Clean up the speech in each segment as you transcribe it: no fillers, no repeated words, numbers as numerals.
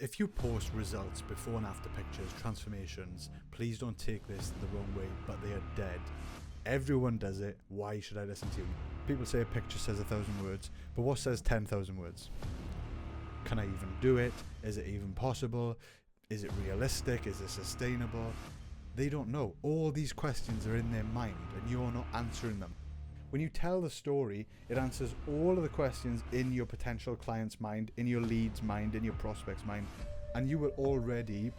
If you post results, before and after pictures, transformations, please don't take this the wrong way, but they are dead. Everyone does it. Why should I listen to you? People say a picture says 1,000 words, but what says 10,000 words? Can I even do it? Is it even possible? Is it realistic? Is it sustainable? They don't know. All these questions are in their mind and you're not answering them. When you tell the story, it answers all of the questions in your potential client's mind, in your lead's mind, in your prospect's mind, and you will already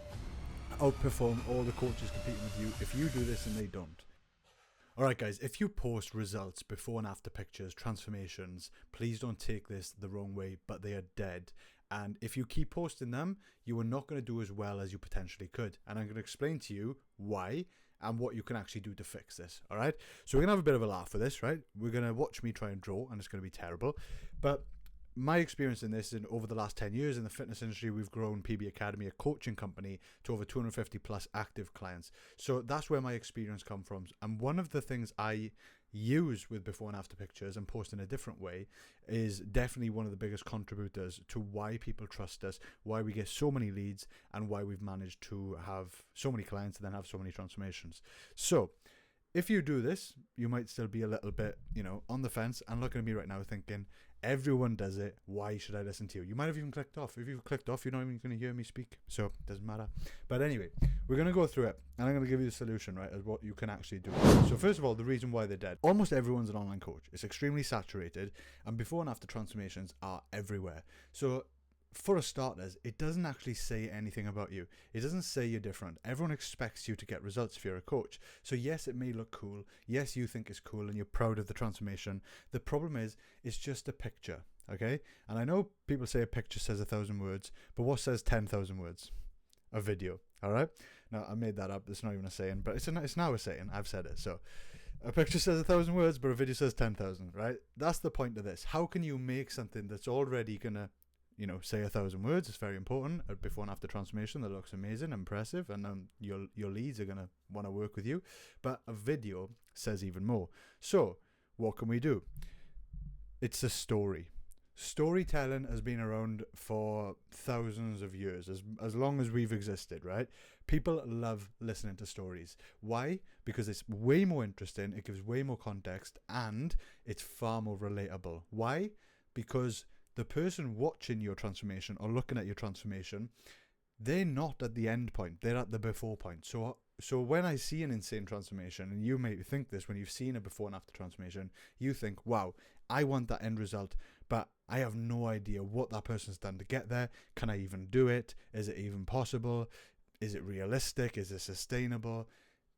outperform all the coaches competing with you if you do this and they don't. Alright guys, if you post results, before and after pictures, transformations, please don't take this the wrong way, but they are dead. And if you keep posting them, you are not going to do as well as you potentially could. And I'm going to explain to you why and what you can actually do to fix this. All right. So we're going to have a bit of a laugh with this, right? We're going to watch me try and draw and it's going to be terrible. But my experience in this, over the last 10 years in the fitness industry, we've grown PB Academy, a coaching company, to over 250 plus active clients. So that's where my experience comes from. And one of the things I use with before and after pictures and post in a different way is definitely one of the biggest contributors to why people trust us, why we get so many leads, and why we've managed to have so many clients and then have so many transformations. So if you do this, you might still be a little bit, on the fence and looking at me right now thinking, everyone does it. Why should I listen to you? You might have even clicked off. If you've clicked off, you're not even going to hear me speak. So it doesn't matter. But anyway, we're going to go through it and I'm going to give you the solution, right, as what you can actually do. So first of all, the reason why they're dead. Almost everyone's an online coach. It's extremely saturated and before and after transformations are everywhere. So for starters, it doesn't actually say anything about you. It doesn't say you're different. Everyone expects you to get results if you're a coach. So yes, it may look cool. Yes, you think it's cool and you're proud of the transformation. The problem is, it's just a picture, okay? And I know people say a picture says 1,000 words, but what says 10,000 words? A video, all right? Now, I made that up. It's not even a saying, but it's now a saying. I've said it. So a picture says 1,000 words, but a video says 10,000, right? That's the point of this. How can you make something that's already going to say 1,000 words? It's very important. Before and after transformation that looks amazing, impressive, and your leads are going to want to work with you. But a video says even more. So what can we do? It's a story. Storytelling has been around for thousands of years, as long as we've existed, right? People love listening to stories. Why? Because it's way more interesting, it gives way more context, and it's far more relatable. Why? Because the person watching your transformation or looking at your transformation, they're not at the end point, they're at the before point. So when I see an insane transformation, and you may think this when you've seen a before and after transformation, you think, wow, I want that end result, but I have no idea what that person's done to get there. Can I even do it? Is it even possible? Is it realistic? Is it sustainable?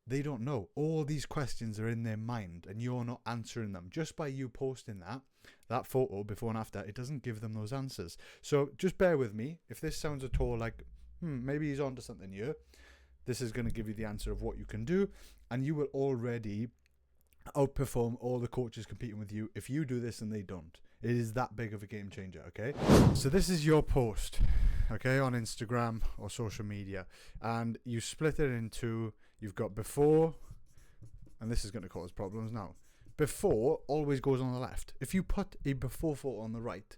They don't know. All these questions are in their mind and you're not answering them. Just by you posting that photo before and after, it doesn't give them those answers. So just bear with me. If this sounds at all like, maybe he's onto something here, this is going to give you the answer of what you can do, and you will already outperform all the coaches competing with you if you do this and they don't. It is that big of a game changer, okay? So this is your post, okay, on Instagram or social media, and you split it into, you've got before, and this is going to cause problems now. Before always goes on the left. If you put a before photo on the right,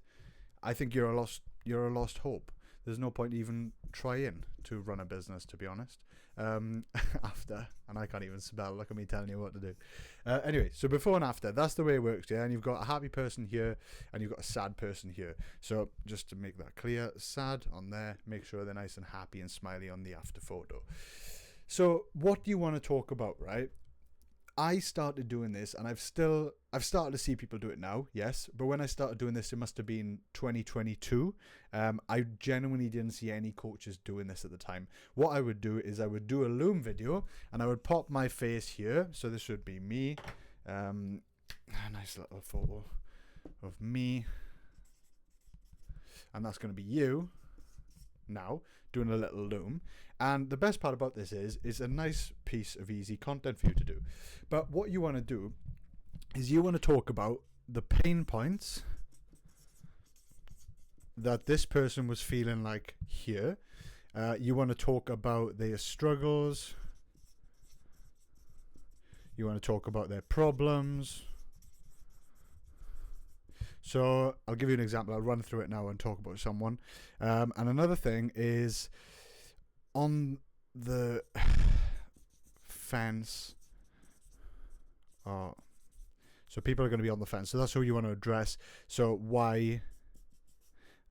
I think you're a lost hope. There's no point even trying to run a business, to be honest. After, and I can't even spell, look at me telling you what to do. Anyway, so before and after, that's the way it works, yeah? And you've got a happy person here, and you've got a sad person here. So just to make that clear, sad on there, make sure they're nice and happy and smiley on the after photo. So what do you want to talk about, right? I started doing this, and I've started to see people do it now, yes. But when I started doing this, it must have been 2022. I genuinely didn't see any coaches doing this at the time. What I would do is I would do a Loom video, and I would pop my face here. So this would be me. A nice little photo of me. And that's going to be you now doing a little Loom. And the best part about this is it's a nice piece of easy content for you to do. But what you want to do is you want to talk about the pain points that this person was feeling like here. You want to talk about their struggles. You want to talk about their problems. So I'll give you an example. I'll run through it now and talk about someone. And another thing is on the fence. So people are going to be on the fence. So that's who you want to address. So why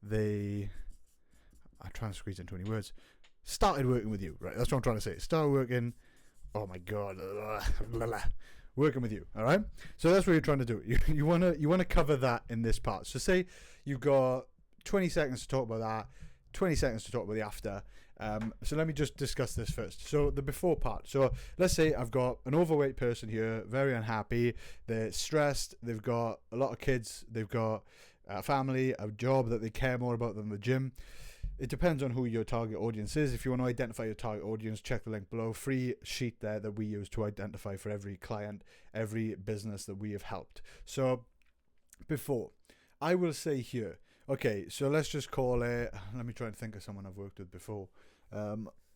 they... I'm trying to squeeze into any words. Started working with you, right? That's what I'm trying to say. Started working... Oh my God. Working with you, all right? So that's what you're trying to do. You want to cover that in this part. So say you've got 20 seconds to talk about that, 20 seconds to talk about the after. So let me just discuss this first. So the before part. So let's say I've got an overweight person here, very unhappy. They're stressed. They've got a lot of kids. They've got a family, a job that they care more about than the gym. It depends on who your target audience is. If you want to identify your target audience, check the link below. Free sheet there that we use to identify for every client, every business that we have helped. So before, I will say here, okay, so let's just call it, let me try and think of someone I've worked with before.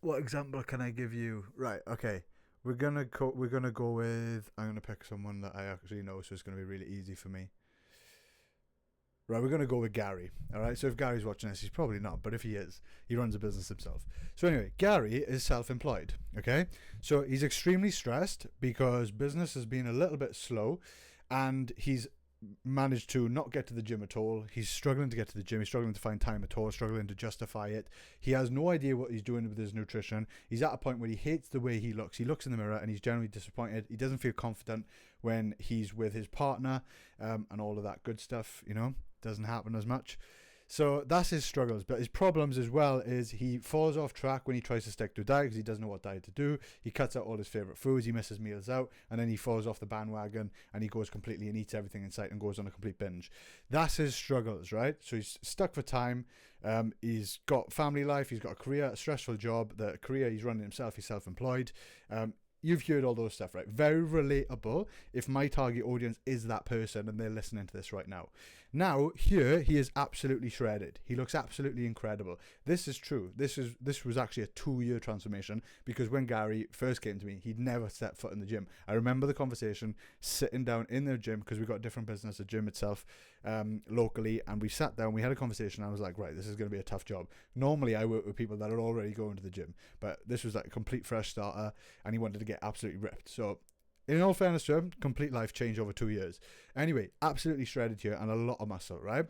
What example can I give you? Right, okay. We're gonna go with, I'm gonna pick someone that I actually know, so it's gonna be really easy for me. Right, we're going to go with Gary. All right, so if Gary's watching this, he's probably not, but if he is, he runs a business himself. So anyway, Gary is self-employed, okay? So he's extremely stressed because business has been a little bit slow and he's managed to not get to the gym at all. He's struggling to get to the gym. He's struggling to find time at all, struggling to justify it. He has no idea what he's doing with his nutrition. He's at a point where he hates the way he looks. He looks in the mirror and he's generally disappointed. He doesn't feel confident when he's with his partner and all of that good stuff, you know? Doesn't happen as much. So that's his struggles. But his problems as well is he falls off track when he tries to stick to a diet because he doesn't know what diet to do. He cuts out all his favorite foods. He misses meals out. And then he falls off the bandwagon and he goes completely and eats everything in sight and goes on a complete binge. That's his struggles, right? So he's stuck for time. He's got family life. He's got a career, a stressful job. The career he's running himself. He's self-employed. You've heard all those stuff, right? Very relatable if my target audience is that person and they're listening to this right now. Now, here, he is absolutely shredded. He looks absolutely incredible. This is true. This was actually a 2-year transformation because when Gary first came to me, he'd never set foot in the gym. I remember the conversation sitting down in their gym because we've got a different business, the gym itself, locally, and we sat down, we had a conversation, and I was like, right, this is going to be a tough job. Normally, I work with people that are already going to the gym, but this was like a complete fresh starter, and he wanted to get absolutely ripped. So in all fairness to him, complete life change over 2 years. Anyway, absolutely shredded here and a lot of muscle, right?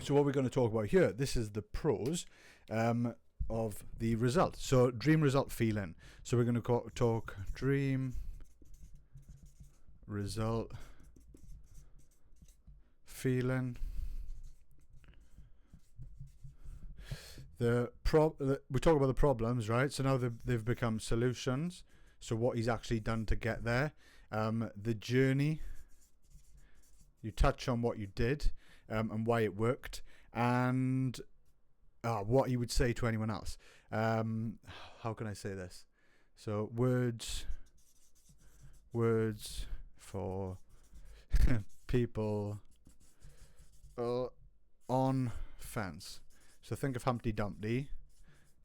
So what we're going to talk about here, this is the pros of the result. So dream result feeling. So we're going to talk dream result feeling. We talk about the problems, right? So now they've become solutions. So what he's actually done to get there. The journey. You touch on what you did and why it worked. And what he would say to anyone else. How can I say this? So words for people on fence. So think of Humpty Dumpty.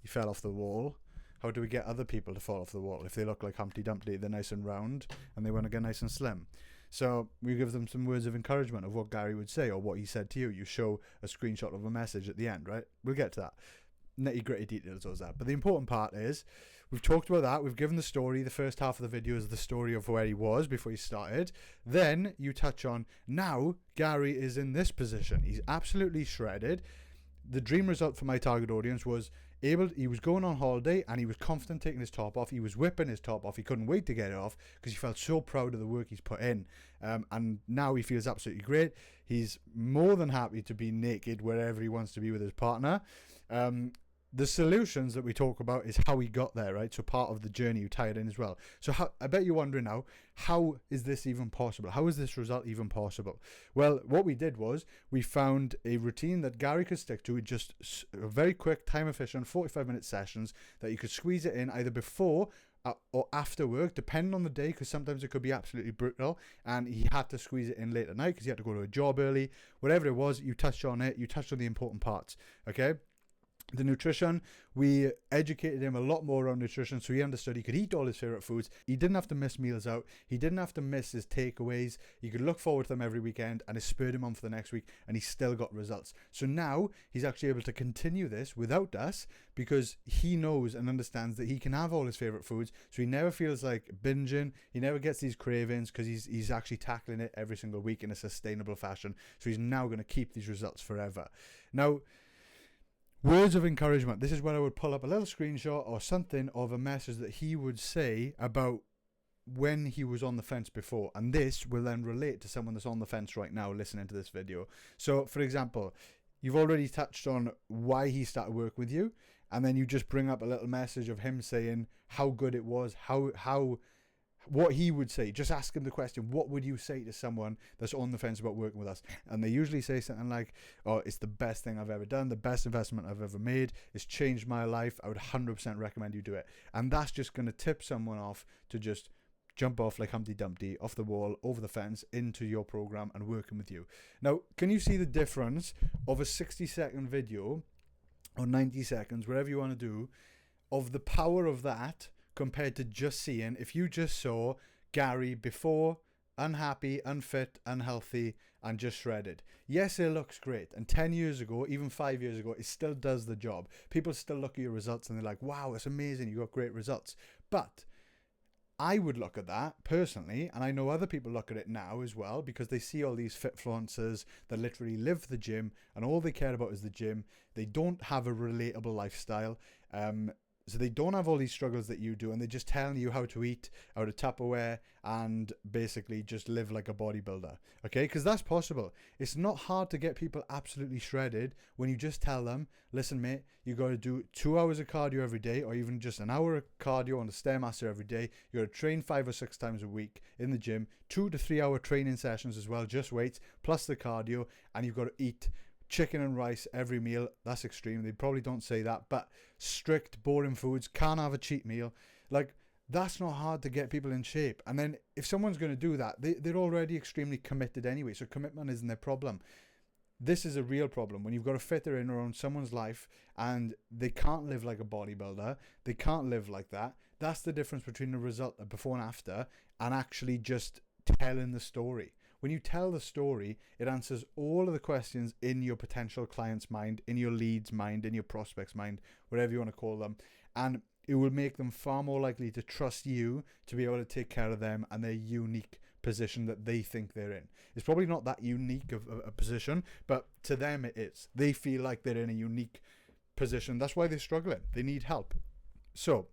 He fell off the wall. How do we get other people to fall off the wall? If they look like Humpty Dumpty, they're nice and round and they want to get nice and slim. So we give them some words of encouragement of what Gary would say or what he said to you. You show a screenshot of a message at the end, right? We'll get to that. Nitty gritty details of that. But the important part is we've talked about that. We've given the story. The first half of the video is the story of where he was before he started. Then you touch on now Gary is in this position. He's absolutely shredded. The dream result for my target audience was he was going on holiday and he was confident taking his top off. He was whipping his top off. He couldn't wait to get it off because he felt so proud of the work he's put in. And now he feels absolutely great. He's more than happy to be naked wherever he wants to be with his partner. The solutions that we talk about is how he got there, right? So part of the journey you tie it in as well. So I bet you're wondering now, how is this even possible? How is this result even possible? Well, what we did was we found a routine that Gary could stick to, just a very quick, time efficient, 45-minute sessions that you could squeeze it in either before or after work, depending on the day, because sometimes it could be absolutely brutal, and he had to squeeze it in late at night because he had to go to a job early. Whatever it was, you touched on it. You touched on the important parts, okay? The nutrition, we educated him a lot more on nutrition, so he understood he could eat all his favorite foods. He didn't have to miss meals out. He didn't have to miss his takeaways. He could look forward to them every weekend, and it spurred him on for the next week, and he still got results. So now he's actually able to continue this without us, because he knows and understands that he can have all his favorite foods, so he never feels like binging. He never gets these cravings, because he's actually tackling it every single week in a sustainable fashion. So he's now going to keep these results forever. Now, words of encouragement. This is where I would pull up a little screenshot or something of a message that he would say about when he was on the fence before. And this will then relate to someone that's on the fence right now listening to this video. So, for example, you've already touched on why he started work with you. And then you just bring up a little message of him saying how good it was, what he would say. Just ask him the question, what would you say to someone that's on the fence about working with us? And they usually say something like, oh, it's the best thing I've ever done, the best investment I've ever made, it's changed my life, I would 100% recommend you do it. And that's just going to tip someone off to just jump off like Humpty Dumpty, off the wall, over the fence, into your program and working with you. Now, can you see the difference of a 60-second video or 90 seconds, whatever you want to do, of the power of that compared to just seeing, if you just saw Gary before, unhappy, unfit, unhealthy, and just shredded. Yes, it looks great. And 10 years ago, even 5 years ago, it still does the job. People still look at your results and they're like, wow, it's amazing, you got great results. But I would look at that personally, and I know other people look at it now as well, because they see all these fit influencers that literally live the gym and all they care about is the gym. They don't have a relatable lifestyle. So they don't have all these struggles that you do, and they're just telling you how to eat out of Tupperware and basically just live like a bodybuilder, okay? Because that's possible. It's not hard to get people absolutely shredded when you just tell them, listen, mate, you got to do 2 hours of cardio every day, or even just an hour of cardio on the Stairmaster every day. You got to train 5 or 6 times a week in the gym, 2 to 3 hour training sessions as well, just weights, plus the cardio, and you've got to eat chicken and rice every meal. That's extreme. They probably don't say that, but strict, boring foods. Can't have a cheat meal. Like, that's not hard to get people in shape. And then if someone's going to do that, they're already extremely committed anyway, so commitment isn't their problem. This is a real problem when you've got a fitter in around someone's life and they can't live like a bodybuilder. They can't live like that. That's the difference between the result of before and after and actually just telling the story. When you tell the story, it answers all of the questions in your potential client's mind, in your lead's mind, in your prospect's mind, whatever you want to call them. And it will make them far more likely to trust you to be able to take care of them and their unique position that they think they're in. It's probably not that unique of a position, but to them it is. They feel like they're in a unique position. That's why they're struggling. They need help. So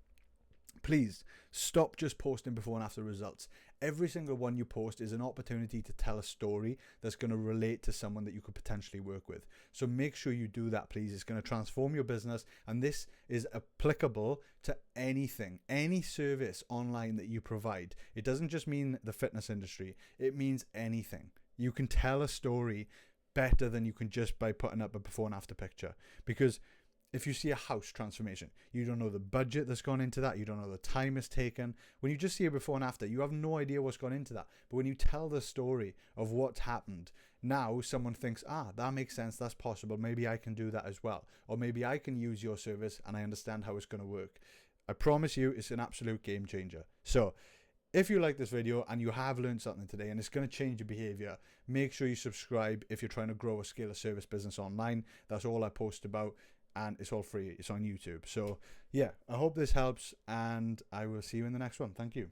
please stop just posting before and after results. Every single one you post is an opportunity to tell a story that's going to relate to someone that you could potentially work with. So make sure you do that, please. It's going to transform your business, and this is applicable to anything, any service online that you provide. It doesn't just mean the fitness industry. It means anything. You can tell a story better than you can just by putting up a before and after picture, because if you see a house transformation, you don't know the budget that's gone into that. You don't know the time it's taken. When you just see a before and after, you have no idea what's gone into that. But when you tell the story of what's happened, now someone thinks, that makes sense. That's possible. Maybe I can do that as well. Or maybe I can use your service and I understand how it's going to work. I promise you, it's an absolute game changer. So if you like this video and you have learned something today and it's going to change your behavior, make sure you subscribe if you're trying to grow a scale a service business online. That's all I post about. And it's all free. It's on YouTube. So yeah, I hope this helps, and I will see you in the next one. Thank you.